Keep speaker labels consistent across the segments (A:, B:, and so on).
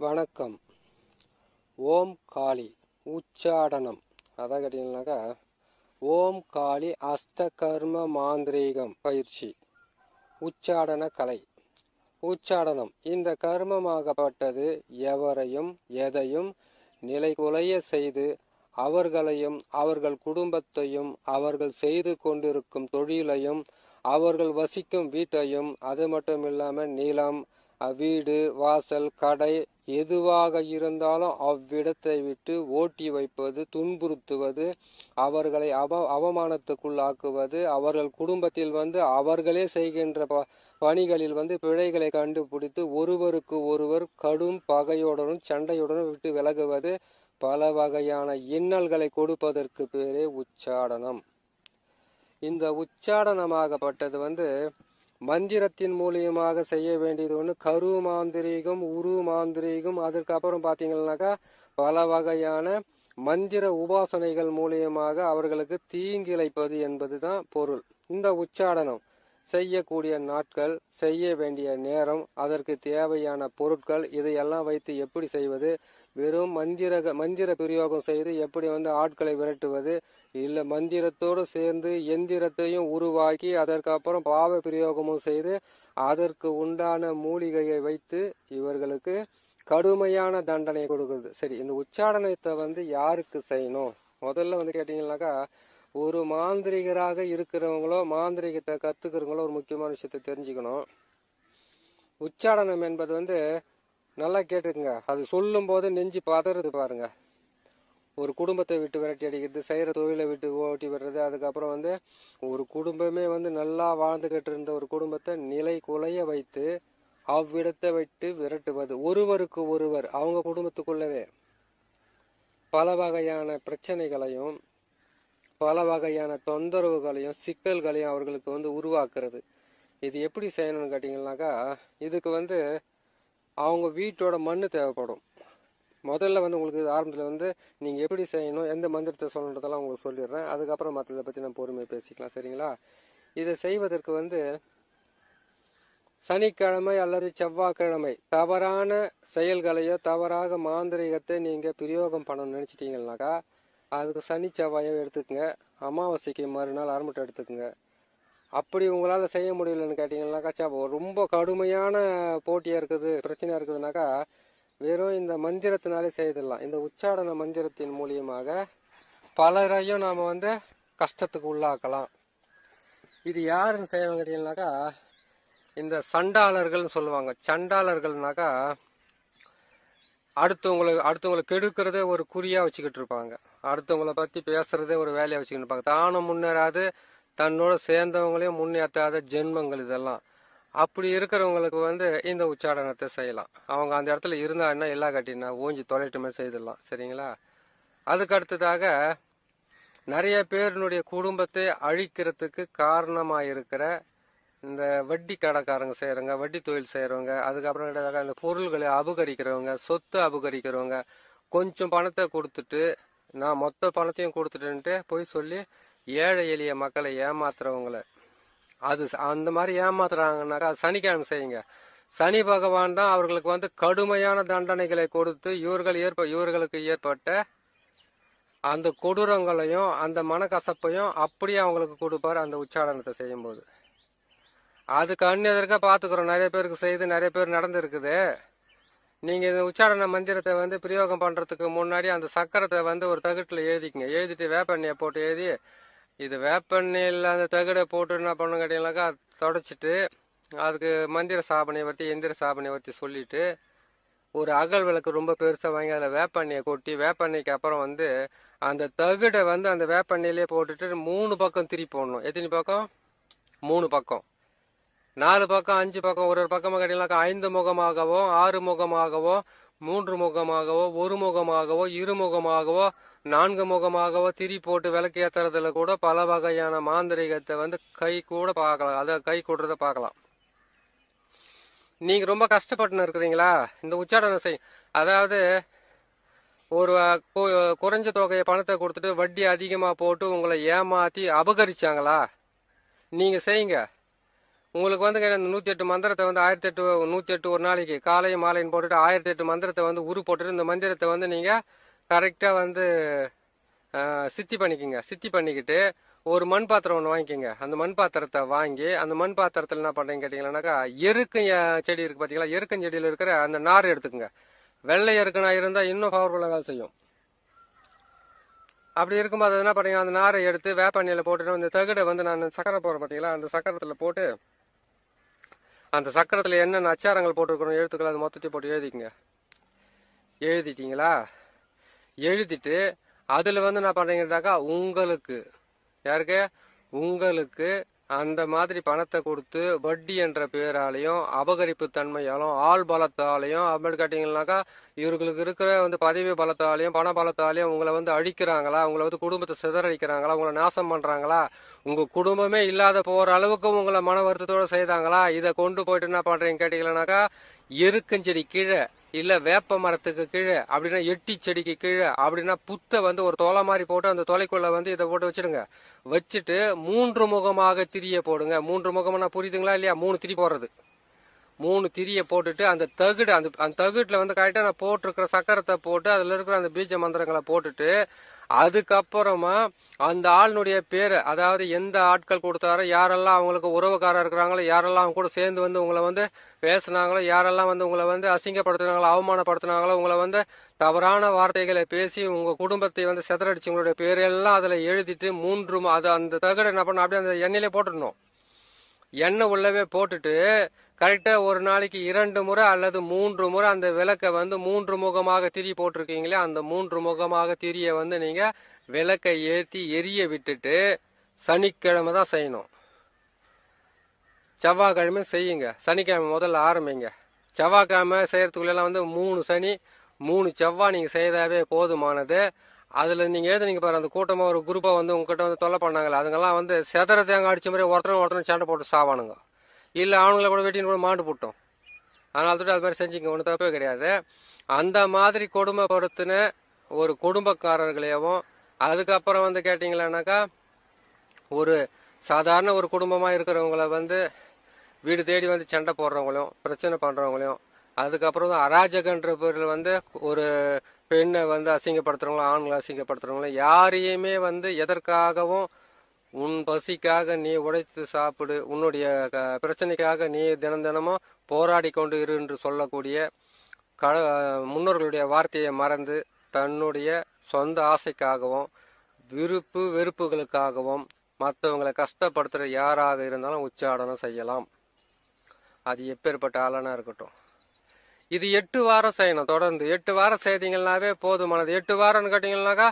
A: வணக்கம். ஓம் காளி உச்சாடனம். அதான் கேட்டீங்கன்னாக்கா, ஓம் காளி அஸ்த கர்ம மாந்திரீகம் பயிற்சி, உச்சாடன கலை. உச்சாடனம் இந்த கர்மமாகப்பட்டது எவரையும் எதையும் நிலைகுலைய செய்து அவர்களையும் அவர்கள் குடும்பத்தையும் அவர்கள் செய்து கொண்டிருக்கும் தொழிலையும் அவர்கள் வசிக்கும் வீட்டையும், அது மட்டும் இல்லாமல் நிலம், வீடு, வாசல், கடை எதுவாக இருந்தாலும் அவ்விடத்தை விட்டு ஓட்டி வைப்பது, துன்புறுத்துவது, அவர்களை அவமானத்துக்குள்ளாக்குவது, அவர்கள் குடும்பத்தில் அவர்களே செய்கின்ற பணிகளில் பிழைகளை கண்டுபிடித்து ஒருவருக்கு ஒருவர் கடும் பகையுடனும் சண்டையுடனும் விட்டு விலகுவது, பல வகையான இன்னல்களை கொடுப்பதற்கு பேரே உச்சாடனம். இந்த உச்சாடனமாகப்பட்டது மந்திரத்தின் மூலியமாக செய்ய வேண்டியது ஒன்று கரு மாந்திரீகம், உரு மாந்திரீகம். அதற்கப்புறம் பார்த்தீங்கன்னாக்கா பல வகையான மந்திர உபாசனைகள் மூலியமாக அவர்களுக்கு தீங்கிழைப்பது என்பதுதான் பொருள். இந்த உச்சாடனம் செய்யக்கூடிய நாட்கள், செய்ய வேண்டிய நேரம், அதற்கு தேவையான பொருட்கள், இதையெல்லாம் வைத்து எப்படி செய்வது, வெறும் மந்திர பிரயோகம் செய்து எப்படி ஆட்களை விரட்டுவது, இல்லை மந்திரத்தோடு சேர்ந்து எந்திரத்தையும் உருவாக்கி அதற்கப்புறம் பாவ பிரயோகமும் செய்து அதற்கு உண்டான மூலிகையை வைத்து இவர்களுக்கு கடுமையான தண்டனை கொடுக்குறது. சரி, இந்த உச்சாடனத்தை யாருக்கு செய்யணும்? முதல்ல கேட்டீங்கன்னாக்கா, ஒரு மாந்திரிகராக இருக்கிறவங்களோ மாந்திரிகத்தை கத்துக்கிறவங்களோ ஒரு முக்கியமான விஷயத்தை தெரிஞ்சுக்கணும். உச்சாடனம் என்பது நல்லா கேட்டுக்குங்க. அது சொல்லும் போது நெஞ்சு பதறது பாருங்க. ஒரு குடும்பத்தை விட்டு விரட்டி அடிக்கிறது, செய்யற தொழிலை விட்டு ஓட்டி விடுறது, அதுக்கப்புறம் ஒரு குடும்பமே நல்லா வாழ்ந்துகிட்டு இருந்த ஒரு குடும்பத்தை நிலை குலைய வைத்து அவ்விடத்தை விட்டு விரட்டுவது, ஒருவருக்கு ஒருவர் அவங்க குடும்பத்துக்குள்ளவே பல வகையான பிரச்சனைகளையும் பல வகையான தொந்தரவுகளையும் சிக்கல்களையும் அவர்களுக்கு உருவாக்குறது. இது எப்படி செய்யணும்னு கேட்டீங்கன்னாக்கா, இதுக்கு அவங்க வீட்டோட மண்ணு தேவைப்படும். முதல்ல உங்களுக்கு ஆரம்பத்தில் நீங்கள் எப்படி செய்யணும், எந்த மந்திரத்தை சொல்லணுன்றதெல்லாம் உங்களுக்கு சொல்லிடுறேன். அதுக்கப்புறம் மற்றதை பற்றி நம்ம பொறுமையை பேசிக்கலாம், சரிங்களா? இதை செய்வதற்கு சனிக்கிழமை அல்லது செவ்வாய்க்கிழமை தவறான செயல்களையோ தவறாக மாந்திரிகத்தை நீங்கள் பிரயோகம் பண்ணணும்னு நினச்சிட்டிங்கன்னாக்கா, அதுக்கு சனி செவ்வாயோ எடுத்துக்கங்க. அமாவாசைக்கு மறுநாள் அரம்பட்டை எடுத்துக்கோங்க. அப்படி உங்களால் செய்ய முடியலன்னு கேட்டிங்கன்னாக்கா, ரொம்ப கடுமையான போட்டியாக இருக்குது, பிரச்சனையாக இருக்குதுனாக்கா, வெறும் இந்த மந்திரத்தினாலே செய்திடலாம். இந்த உச்சாடன மந்திரத்தின் மூலியமாக பலரையும் நாம் கஷ்டத்துக்கு உள்ளாக்கலாம். இது யாருன்னு செய்யணும் கேட்டீங்கன்னாக்கா, இந்த சண்டாளர்கள்னு சொல்லுவாங்க. சண்டாளர்கள்னாக்கா அடுத்தவங்களை கெடுக்கிறதே ஒரு குறியா வச்சுக்கிட்டு இருப்பாங்க. அடுத்தவங்களை பத்தி பேசுறதே ஒரு வேலையை வச்சுக்கிட்டு இருப்பாங்க. தானும் முன்னேறாது, தன்னோட சேர்ந்தவங்களையும் முன்னேற்றாத ஜென்மங்கள் இதெல்லாம். அப்படி இருக்கிறவங்களுக்கு இந்த உச்சாடனத்தை செய்யலாம். அவங்க அந்த இடத்துல இருந்தாங்கன்னா எல்லா கட்டினா ஊஞ்சி தொலைட்டுமே செய்திடலாம், சரிங்களா? அதுக்கு அடுத்ததாக நிறைய பேருனுடைய குடும்பத்தை அழிக்கிறதுக்கு காரணமாக இருக்கிற இந்த வட்டி கடைக்காரங்க செய்கிறவங்க, வட்டி தொழில் செய்கிறவங்க, அதுக்கப்புறம் இந்த பொருள்களை அபகரிக்கிறவங்க, சொத்து அபகரிக்கிறவங்க, கொஞ்சம் பணத்தை கொடுத்துட்டு நான் மொத்த பணத்தையும் கொடுத்துட்டுன்ட்டு போய் சொல்லி ஏழை எளிய மக்களை ஏமாத்துறவங்களை, அது அந்த மாதிரி ஏமாத்துறாங்கன்னாக்கா சனிக்கிழமை செய்யுங்க. சனி பகவான் தான் அவர்களுக்கு கடுமையான தண்டனைகளை கொடுத்து இவர்களுக்கு ஏற்பட்ட அந்த கொடூரங்களையும் அந்த மனக்கசப்பையும் அப்படியே அவங்களுக்கு கொடுப்பாரு அந்த உச்சாடனத்தை செய்யும் போது. அதுக்கு அந்நியதற்காக பார்த்துக்கிறோம், நிறைய பேருக்கு செய்து நிறைய பேர் நடந்துருக்குது. நீங்கள் இந்த உச்சாரண மந்திரத்தை பிரயோகம் பண்ணுறதுக்கு முன்னாடி அந்த சக்கரத்தை ஒரு தகுட்டில் எழுதிக்குங்க. எழுதிட்டு வேப்பெண்ணையை போட்டு எழுதி, இது வேப்பெண்ணையில் அந்த தகுடை போட்டு என்ன பண்ணணும் கேட்டீங்கன்னாக்கா, தொடச்சிட்டு அதுக்கு மந்திர சாபனை வர்த்தி எந்திர சாபனை வர்த்தி சொல்லிட்டு ஒரு அகல் விளக்கு ரொம்ப பெருசாக வாங்கி அதில் வேப்பெண்ணையை கொட்டி, வேப்பெண்ணைக்கு அப்புறம் அந்த தகுடை அந்த வேப்பெண்ணையிலே போட்டுட்டு 3 பக்கம் திருப்பி போடணும். எத்தனை பக்கம்? 3 பக்கம், 4 பக்கம், 5 பக்கம். ஒரு பக்கமாக கேட்டீங்கன்னாக்கா 5 முகமாகவோ 6 முகமாகவோ 3 முகமாகவோ 1 முகமாகவோ 2 முகமாகவோ 4 முகமாகவோ திரி போட்டு விளக்கு ஏற்றுறதுல கூட பல வகையான மாந்திரிகத்தை கை கூட பார்க்கலாம். அதை கை கூடுறத பார்க்கலாம். நீங்கள் ரொம்ப கஷ்டப்பட்டுன்னு இருக்கிறீங்களா, இந்த உச்சாடனம் செய். அதாவது ஒரு குறைஞ்ச தொகையை பணத்தை கொடுத்துட்டு வட்டி அதிகமாக போட்டு உங்களை ஏமாற்றி அபகரிச்சாங்களா, நீங்கள் செய்யுங்க. உங்களுக்கு வந்து அந்த 108 மந்திரத்தை வந்து 108 ஒரு நாளைக்கு காலையும் மாலையும் போட்டுட்டு 1008 மந்திரத்தை வந்து உரு போட்டுட்டு இந்த மந்திரத்தை வந்து நீங்க கரெக்டா வந்து சித்தி பண்ணிக்கோங்க. சித்தி பண்ணிக்கிட்டு ஒரு மண் பாத்திரம் ஒன்று வாங்கிக்கோங்க. அந்த மண் பாத்திரத்தை வாங்கி அந்த மண் பாத்திரத்தில் என்ன பண்றீங்க கேட்டீங்கன்னாக்கா எருக்கம் செடி இருக்கு பாத்தீங்களா, எருக்கம் செடியில் இருக்கிற அந்த நார் எடுத்துக்கோங்க. வெள்ளை எருக்கனா இருந்தா இன்னும் பவர்ஃபுல்லா வேலை செய்யும். அப்படி இருக்கும்போது என்ன பண்ணீங்க, அந்த நாரை எடுத்து வேப்பண்ணியில போட்டுட்டு இந்த தகுடை வந்து நான் சக்கரை போடுற பார்த்தீங்களா, அந்த சக்கரத்தில் போட்டு அந்த சக்கரத்தில் என்னென்ன அச்சாரங்கள் போட்டுருக்கிறோம் எழுத்துக்கள் அது மொத்தத்தையும் போட்டு எழுதிக்கங்க. எழுதிட்டீங்களா? எழுதிட்டு அதில் வந்து என்ன பண்ணுறீங்கன்னாக்கா உங்களுக்கு யாருக்கு உங்களுக்கு அந்த மாதிரி பணத்தை கொடுத்து வட்டி என்ற பேராலையும் அபகரிப்பு தன்மையாலும் ஆள் பலத்தாலையும் அப்படி கேட்டீங்கன்னாக்கா இவர்களுக்கு இருக்கிற வந்து பதவி பலத்தாலையும் பண பலத்தாலையும் உங்களை வந்து அழிக்கிறாங்களா, உங்களை வந்து குடும்பத்தை சிதறடிக்கிறாங்களா, உங்களை நாசம் பண்றாங்களா, உங்க குடும்பமே இல்லாத போற அளவுக்கு உங்களை மன வருத்தத்தோட செய்தாங்களா, இதை கொண்டு போயிட்டு என்ன பண்றீங்க கேட்டீங்கன்னாக்கா எருக்கஞ்செடி கீழே இல்ல வேப்ப மரத்துக்கு கீழே அப்படின்னா எட்டி செடிக்கு கீழே அப்படின்னா புத்தை வந்து ஒரு தொலை மாதிரி போட்டு அந்த தொலைக்குள்ள வந்து இதை போட்டு வச்சிடுங்க. வச்சுட்டு 3 முகமாக திரிய போடுங்க. 3 முகம்னா புரியுதுங்களா இல்லையா? 3 திரி போடுறது. 3 திரிய போட்டுட்டு அந்த தகுடு அந்த தகுட்டுல வந்து கரெக்டா நான் போட்டிருக்கிற சக்கரத்தை போட்டு அதுல இருக்கிற அந்த பீஜ மந்திரங்களை போட்டுட்டு அதுக்கப்புறமா அந்த ஆளுடைய பேரு, அதாவது எந்த ஆட்கள் கொடுத்தாரோ, யாரெல்லாம் அவங்களுக்கு உறவுக்காரர் இருக்கிறாங்களோ, யாரெல்லாம் அவங்க கூட சேர்ந்து வந்து உங்களை வந்து பேசினாங்களோ, யாரெல்லாம் வந்து உங்களை வந்து அசிங்கப்படுத்தினாங்களோ, அவமானப்படுத்தினாங்களோ, உங்களை வந்து தவறான வார்த்தைகளை பேசி உங்க குடும்பத்தை வந்து சிதறடிச்சு உங்களுடைய பேரெல்லாம் அதுல எழுதிட்டு அது அந்த தகடு என்ன பண்ணணும், அப்படியே அந்த எண்ணெயிலே போட்டுடணும். எண்ணெய் உள்ளவே போட்டுட்டு கரெக்டா ஒரு நாளைக்கு 2 முறை அல்லது 3 முறை அந்த விளக்கை வந்து 3 முகமாக திரி போட்டிருக்கீங்களே, அந்த 3 முகமாக திரிய வந்து நீங்க விளக்கை ஏற்றி எரிய விட்டுட்டு சனிக்கிழமை தான் செய்யணும். செவ்வாய்க்கிழமை செய்யுங்க. சனிக்கிழமை முதல்ல ஆரம்பிங்க. செவ்வாய்க்கிழமை செய்யறதுக்குள்ளெல்லாம் வந்து 3 சனி 3 செவ்வாய் நீங்க செய்தாவே போதுமானது. அதுல நீங்க எழுதுனீங்க பாரு, அந்த கூட்டமா ஒரு குரூப்பா வந்து உங்ககிட்ட வந்து தொல்லை பண்ணாங்களே, அதுங்கெல்லாம் வந்து செதற தேங்க அடிச்ச மாதிரி ஒருத்தரும் சண்டை போட்டு சாவானுங்க. இல்ல அவனுங்களை கூட வெட்டின்னு கூட மாண்டு போட்டோம். அதனால தொட்டு அது மாதிரி செஞ்சுங்க, ஒன்றும் தப்பே கிடையாது. அந்த மாதிரி கொடுமைப்படுத்தின ஒரு குடும்பக்காரர்களையும் அதுக்கப்புறம் வந்து கேட்டீங்களானாக்கா ஒரு சாதாரண ஒரு குடும்பமா இருக்கிறவங்கள வந்து வீடு தேடி வந்து சண்டை போடுறவங்களையும் பிரச்சனை பண்றவங்களையும் அதுக்கப்புறம் அராஜகன்ற பேரில் வந்து ஒரு பெண்ணை வந்து அசிங்கப்படுத்துறவங்களும் ஆண்களை அசிங்கப்படுத்துறவங்களும் யாரையுமே வந்து எதற்காகவும் உன் பசிக்காக நீ உடைத்து சாப்பிடு, உன்னுடைய பிரச்சனைக்காக நீ தினமும் போராடி கொண்டு இரு என்று சொல்லக்கூடிய முன்னோர்களுடைய வார்த்தையை மறந்து தன்னுடைய சொந்த ஆசைக்காகவும் விருப்பு வெறுப்புகளுக்காகவும் மற்றவங்களை கஷ்டப்படுத்துகிற யாராக இருந்தாலும் உச்சாடனம் செய்யலாம். அது எப்பேற்பட்ட ஆளானா இருக்கட்டும். இது 8 வாரம் செய்யணும். தொடர்ந்து 8 வாரம் செய்தீங்கன்னாவே போதுமானது. 8 வாரம்னு கேட்டீங்கன்னாக்கா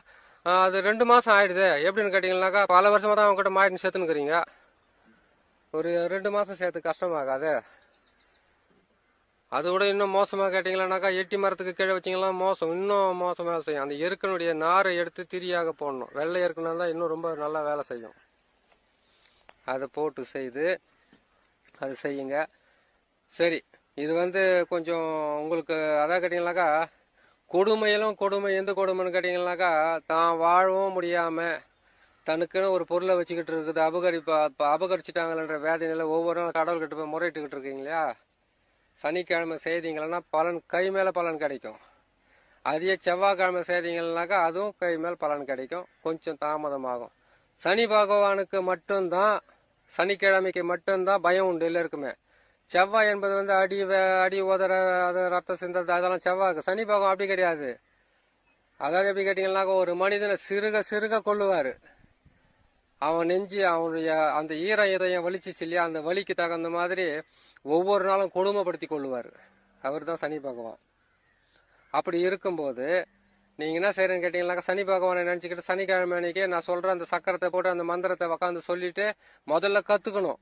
A: அது 2 மாசம் ஆயிடுது. எப்படின்னு கேட்டீங்கன்னாக்கா பல வருஷமா தான் அவங்க கிட்ட மாட்டின்னு சேர்த்துனுக்குறீங்க. ஒரு 2 மாசம் சேர்த்து கஷ்டமாகாது. அது கூட இன்னும் மோசமாக கேட்டீங்கன்னாக்கா எட்டி மரத்துக்கு கீழே வச்சிங்கன்னா இன்னும் மோசமாக செய்யும். அந்த எருக்கனுடைய நாரை எடுத்து திரியாக போடணும். வெள்ளை எருக்குனா தான் இன்னும் ரொம்ப நல்லா வேலை செய்யும். அதை போட்டு செய்து அது செய்யுங்க. சரி, இது வந்து கொஞ்சம் உங்களுக்கு அதான் கேட்டீங்கன்னாக்கா கொடுமையிலும் கொடுமை. எந்த கொடுமைன்னு கேட்டீங்கன்னாக்கா தான் வாழவும் முடியாம தனக்குன்னு ஒரு பொருளை வச்சுக்கிட்டு இருக்குது, அபகரிச்சுட்டாங்கன்ற வேதனையில ஒவ்வொரு நாள் கடவுள்கிட்ட போய் முறையிட்டுக்கிட்டு இருக்கீங்க இல்லையா? சனிக்கிழமை செய்தீங்கன்னா பலன் கை மேல பலன் கிடைக்கும். அதே செவ்வாய்க்கிழமை செய்தீங்கன்னாக்கா அதுவும் கை மேல் பலன் கிடைக்கும். கொஞ்சம் தாமதமாகும். சனி பகவானுக்கு மட்டும்தான், சனிக்கிழமைக்கு மட்டும்தான் பயம் உண்டு எல்லாருக்குமே. செவ்வாய் என்பது வந்து அடி உதற அது ரத்த சிந்தது அதெல்லாம் செவ்வாய்க்கு. சனி பகவான் அப்படி கிடையாது. அதாவது எப்படி கேட்டீங்கன்னாக்கா ஒரு மனிதனை சிறுக கொள்ளுவாரு. அவன் நெஞ்சு அவனுடைய அந்த இதயம் வலிச்சிச்சு இல்லையா, அந்த வலிக்கு தகுந்த மாதிரி ஒவ்வொரு நாளும் கொடுமைப்படுத்தி கொள்ளுவார். அவர் தான் சனி பகவான். அப்படி இருக்கும்போது நீங்க என்ன செய்யறேன்னு கேட்டீங்கன்னாக்கா சனி பகவானை நினைச்சுக்கிட்டு சனிக்கிழமை அன்னைக்கு நான் சொல்றேன் அந்த சக்கரத்தை போட்டு அந்த மந்திரத்தை உக்காந்து சொல்லிட்டு முதல்ல கத்துக்கணும்.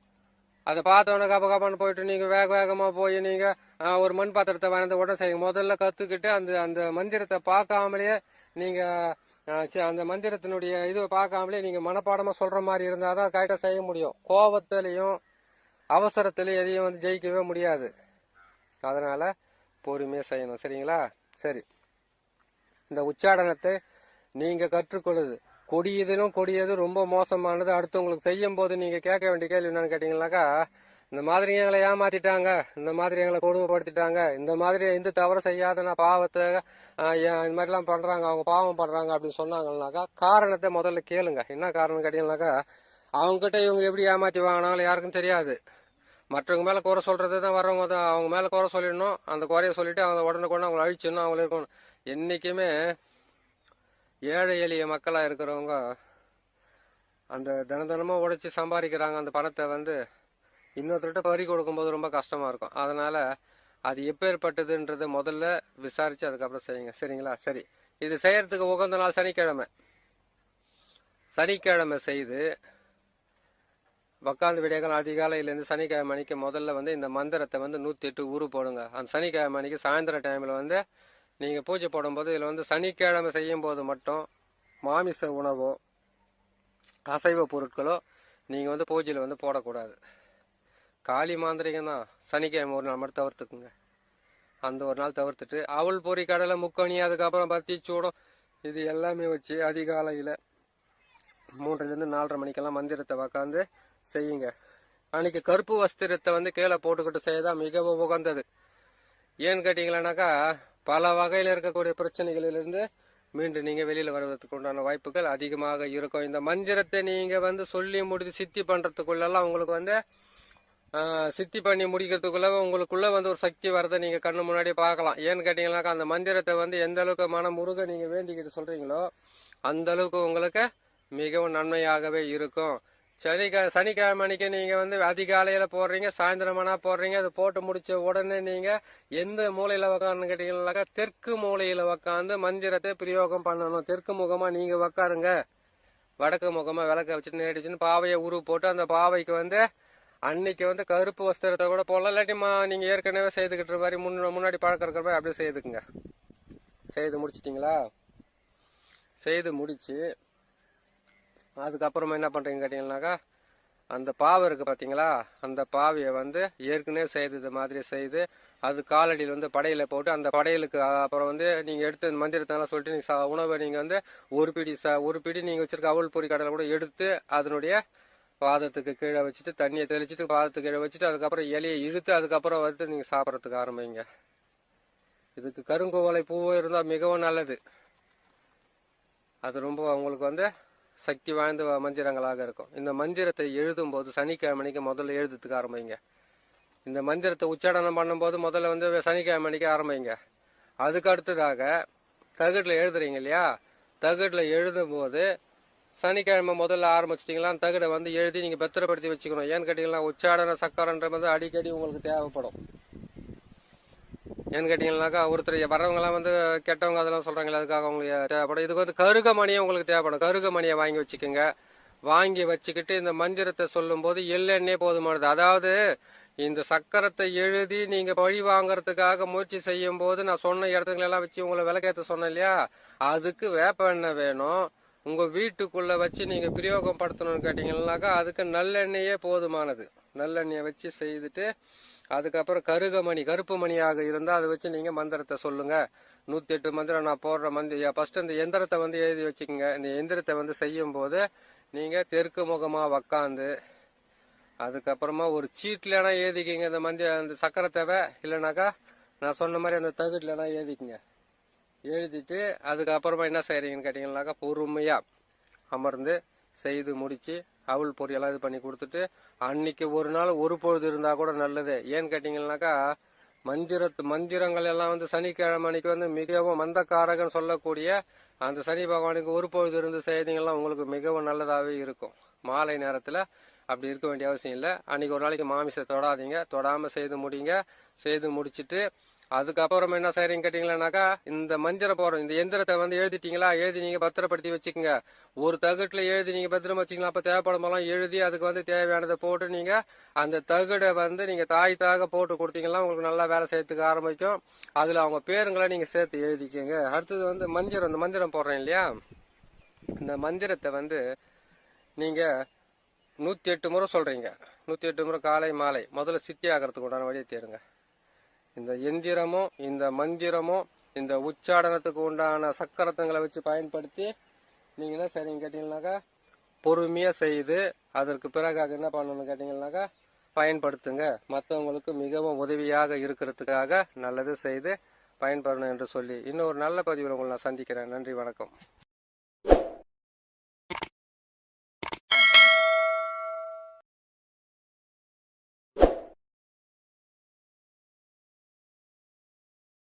A: அதை பார்த்தவொன்னே கபான்னு போயிட்டு நீங்க வேகமா போய் நீங்க ஒரு மண் பாத்திரத்தை வாய்ந்த உடனே செய்யுங்க. முதல்ல கத்துக்கிட்டு அந்த மந்திரத்தை பார்க்காமலேயே நீங்க அந்த மந்திரத்தினுடைய இதுவை பார்க்காமலே நீங்க மனப்பாடமா சொல்ற மாதிரி இருந்தாதான் கரெக்டா செய்ய முடியும். கோபத்திலையும் அவசரத்திலையும் எதையும் வந்து ஜெயிக்கவே முடியாது. அதனால பொறுமையா செய்யணும். சரிங்களா? சரி, இந்த உச்சாடனத்தை நீங்க கற்றுக்கொள்ளுது கொடியதிலும் கொடியது ரொம்ப மோசமானது. அடுத்தவங்களுக்கு செய்யும் போது நீங்க கேட்க வேண்டிய கேள்வி என்னன்னு கேட்டீங்கன்னாக்கா இந்த மாதிரி எங்களை ஏமாத்திட்டாங்க, இந்த மாதிரி எங்களை கொடுமைப்படுத்திட்டாங்க, இந்த மாதிரி எந்த தவறு செய்யாத நான் பாவத்தை இந்த மாதிரிலாம் பண்றாங்க, அவங்க பாவம் பண்றாங்க அப்படின்னு சொன்னாங்கன்னாக்கா காரணத்தை முதல்ல கேளுங்க. என்ன காரணம் கேட்டீங்கன்னாக்கா, அவங்ககிட்ட இவங்க எப்படி ஏமாத்தி வாங்கினாலும் யாருக்கும் தெரியாது. மற்றவங்க மேல குறை சொல்றது தான் வர்றவங்க தான். அவங்க மேல குறை சொல்லிடணும், அந்த குறைய சொல்லிட்டு அவங்க உடனுக்குடனே அவங்களை அழிச்சிடணும், அவங்கள இருக்கணும். என்னைக்குமே ஏழை எளிய மக்களா இருக்கிறவங்க அந்த தினமும் உழைச்சி சம்பாதிக்கிறாங்க. அந்த பணத்தை வந்து இன்னொருத்தர்கிட்ட பறி கொடுக்கும்போது ரொம்ப கஷ்டமா இருக்கும். அதனால அது எப்பேற்பட்டதுன்றதை முதல்ல விசாரிச்சு அதுக்கப்புறம் செய்யுங்க. சரிங்களா? சரி, இது செய்யறதுக்கு உகந்த நாள் சனிக்கிழமை. சனிக்கிழமை செய்து உக்காந்து விடியகாலம் அதிகாலையிலேருந்து சனிக்கிழமை அன்னைக்கு முதல்ல வந்து இந்த மந்திரத்தை வந்து 108 ஊரு போடுங்க. அந்த சனிக்கிழமை அன்னைக்கு சாயந்தர டைம்ல வந்து நீங்க பூஜை போடும்போது இதுல வந்து சனிக்கிழமை செய்யும் போது மட்டும் மாமிச உணவோ அசைவ பொருட்களோ நீங்க வந்து பூஜையில வந்து போடக்கூடாது. காளி மாந்திரிகம் தான். சனிக்கிழமை ஒரு நாள் மட்டும் தவிர்த்துக்குங்க. அந்த ஒரு நாள் தவிர்த்துட்டு அவள் பொறி கடலை முக்கணி அதுக்கப்புறம் பத்தி சூடம் இது எல்லாமே வச்சு அதிகாலையில 3லிருந்து 4:30 மணிக்கெல்லாம் மந்திரத்தை உக்காந்து செய்யுங்க. அன்னைக்கு கருப்பு வஸ்திரத்தை வந்து கீழே போட்டுக்கிட்டு செய்யதான் மிகவும் உகந்தது. ஏன்னு கேட்டீங்களானாக்கா பல வகையில இருக்கக்கூடிய பிரச்சனைகளிலிருந்து மீண்டும் நீங்க வெளியில வருவதற்கு உண்டான வாய்ப்புகள் அதிகமாக இருக்கும். இந்த மந்திரத்தை நீங்க வந்து சொல்லி முடித்து சித்தி பண்றதுக்குள்ளெல்லாம் உங்களுக்கு வந்து சித்தி பண்ணி முடிக்கிறதுக்குள்ள உங்களுக்குள்ள வந்து ஒரு சக்தி வரதை நீங்க கண்ணு முன்னாடி பார்க்கலாம். ஏன்னு கேட்டீங்கன்னாக்கா அந்த மந்திரத்தை வந்து எந்த அளவுக்கு மன முருக நீங்க வேண்டிக்கிட்டு சொல்றீங்களோ அந்த அளவுக்கு உங்களுக்கு மிகவும் நன்மையாகவே இருக்கும். சனிக்கிழமை அன்னைக்கு நீங்க வந்து அதிகாலையில போடுறீங்க, சாயந்தரமானா போடுறீங்க. அது போட்டு முடிச்ச உடனே நீங்க எந்த மூலையில உக்காருன்னு கேட்டீங்கன்னாக்கா தெற்கு மூலையில உக்காந்து மந்திரத்தை பிரயோகம் பண்ணணும். தெற்கு முகமா நீங்க உக்காருங்க. வடக்கு முகமா விளக்க வச்சுட்டு நேடிச்சுன்னு பாவையை உரு போட்டு அந்த பாவைக்கு வந்து அன்னைக்கு வந்து கருப்பு வஸ்திரத்தை கூட போடலாம். இல்லாட்டி நீங்க ஏற்கனவே செய்துக்கிட்டு மாதிரி முன்னாடி பழக்கம் இருக்கிற மாதிரி அப்படியே செய்துக்குங்க. செய்து முடிச்சிட்டீங்களா? செய்து முடிச்சு அதுக்கப்புறமா என்ன பண்றீங்க கேட்டீங்கன்னாக்கா அந்த பாவை இருக்கு பாத்தீங்களா, அந்த பாவையை வந்து ஏற்கனவே செய்தது மாதிரி செய்து அது காலடியில் வந்து படையில போட்டு அந்த படையலுக்கு அப்புறம் வந்து நீங்க எடுத்து மந்திரத்தால சொல்லிட்டு நீங்க உணவை நீங்க வந்து ஒரு பிடி நீங்க வச்சிருக்க அவள் பொறி கடலை கூட எடுத்து அதனுடைய பாதத்துக்கு கீழே வச்சுட்டு தண்ணியை தெளிச்சுட்டு பாதத்துக்கு கீழே வச்சுட்டு அதுக்கப்புறம் இலையை இழுத்து அதுக்கப்புறம் வந்து நீங்க சாப்பிட்றதுக்கு ஆரம்பிங்க. இதுக்கு கருங்கோவலை பூவும் இருந்தால் மிகவும் நல்லது. அது ரொம்ப உங்களுக்கு வந்து சக்தி வாய்ந்த மந்திரங்களாக இருக்கும். இந்த மந்திரத்தை எழுதும் போது சனிக்கிழமைக்கு முதல்ல எழுதுறதுக்கு ஆரம்பிங்க. இந்த மந்திரத்தை உச்சாடனம் பண்ணும்போது முதல்ல வந்து சனிக்கிழமைக்கு ஆரம்பிங்க. அதுக்கு அடுத்ததாக தகடுல எழுதுறீங்க இல்லையா, தகடுல எழுதும் போது சனிக்கிழமை முதல்ல ஆரம்பிச்சிட்டீங்களா தகடை வந்து எழுதி நீங்க பத்திரப்படுத்தி வச்சுக்கணும். ஏன்னு கேட்டீங்கன்னா உச்சாடன சக்கரன்றது வந்து அடிக்கடி உங்களுக்கு தேவைப்படும். ஏன்னு கேட்டீங்கன்னாக்கா ஒருத்தர் வர்றவங்க எல்லாம் வந்து கெட்டவங்க அதெல்லாம் சொல்றாங்களே, அதுக்காக உங்களுக்கு தேவைப்படும். இதுக்கு வந்து கருகமணியை உங்களுக்கு தேவைப்படும். கருகமணியை வாங்கி வச்சுக்கோங்க. வாங்கி வச்சுக்கிட்டு இந்த மந்திரத்தை சொல்லும் போது எள்ளெண்ணே போதுமானது. அதாவது இந்த சக்கரத்தை எழுதி நீங்க பழி வாங்கறதுக்காக முயற்சி செய்யும் போது நான் சொன்ன இடத்துங்களெல்லாம் வச்சு உங்களை விளக்கேற்ற சொன்னேன் இல்லையா, அதுக்கு வேப்ப எண்ணெய் வேணும். உங்க வீட்டுக்குள்ள வச்சு நீங்க பிரயோகம் படுத்தணும்னு கேட்டீங்கன்னாக்கா அதுக்கு நல்லெண்ணெயே போதுமானது. நல்லெண்ணெயை வச்சு செய்துட்டு அதுக்கப்புறம் கருப்பு மணியாக இருந்தா அதை வச்சு நீங்க மந்திரத்தை சொல்லுங்க. 108 மந்திரம் நான் போடுற ஃபர்ஸ்ட் இந்த எந்திரத்தை வந்து எழுதி வச்சுக்கோங்க. இந்த எந்திரத்தை வந்து செய்யும் போது நீங்க தெற்கு முகமா உக்காந்து அதுக்கப்புறமா ஒரு சீட்லனா எழுதிக்கிங்க அந்த சக்கரத்தேவை. இல்லைனாக்கா நான் சொன்ன மாதிரி அந்த தகுட்லனா எழுதிக்குங்க. எழுதிட்டு அதுக்கப்புறமா என்ன செய்யறீங்கன்னு கேட்டீங்கன்னாக்கா பொறுமையா அமர்ந்து செய்து முடிச்சு அவள் பொரியெல்லாம் இது பண்ணி கொடுத்துட்டு அன்னைக்கு ஒரு நாள் ஒரு பொழுது இருந்தா கூட நல்லது. ஏன்னு கேட்டீங்கன்னாக்கா மந்திரங்கள் எல்லாம் வந்து சனிக்கிழமை அன்னைக்கு வந்து மிகவும் மந்தக்காரகன்னு சொல்லக்கூடிய அந்த சனி பகவானுக்கு ஒரு பொழுது இருந்து செய்தீங்கன்னா உங்களுக்கு மிகவும் நல்லதாவே இருக்கும். மாலை நேரத்துல அப்படி இருக்க வேண்டிய அவசியம் இல்லை. அன்னைக்கு ஒரு நாளைக்கு மாமிசத்தை தொடாதீங்க. தொடாம செய்து முடிங்க. செய்து முடிச்சுட்டு அதுக்கப்புறம் என்ன செய்யறீங்க கேட்டீங்களானாக்கா இந்த மந்திரம் போறோம். இந்த எந்திரத்தை வந்து எழுதிட்டீங்களா, எழுதி நீங்க பத்திரப்படுத்தி வச்சுக்கோங்க. ஒரு தகுட்டுல எழுதி நீங்க பத்திரம் வச்சுக்கலாம். அப்ப தேவைப்படமெல்லாம் எழுதி அதுக்கு வந்து தேவையானதை போட்டு நீங்க அந்த தகுடை வந்து நீங்க தாய் போட்டு கொடுத்தீங்கன்னா உங்களுக்கு நல்லா வேலை செய்யறதுக்கு ஆரம்பிக்கும். அதுல அவங்க பேருங்களை நீங்க சேர்த்து எழுதிக்கோங்க. அடுத்தது வந்து இந்த மந்திரம் போடுறேன் இல்லையா, இந்த மந்திரத்தை வந்து நீங்க 108 முறை சொல்றீங்க. 108 முறை காலை மாலை முதல்ல சித்தி ஆகிறதுக்கு உண்டான வழியை தேடுங்க. இந்த எந்திரமும் இந்த மந்திரமும் இந்த உச்சாடனத்துக்கு உண்டான சக்கரத்தங்களை வச்சு பயன்படுத்தி நீங்க என்ன செய்றீங்க கேட்டீங்கன்னாக்கா பொறுமையா செய்து அதற்கு பிறகு என்ன பண்ணணும் கேட்டீங்கன்னாக்கா பயன்படுத்துங்க. மற்றவங்களுக்கு மிகவும் உதவியாக இருக்கிறதுக்காக நல்லது செய்து பயன்பெறணும் என்று சொல்லி இன்னொரு நல்ல பதிவில் உங்களை நான் சந்திக்கிறேன். நன்றி, வணக்கம்.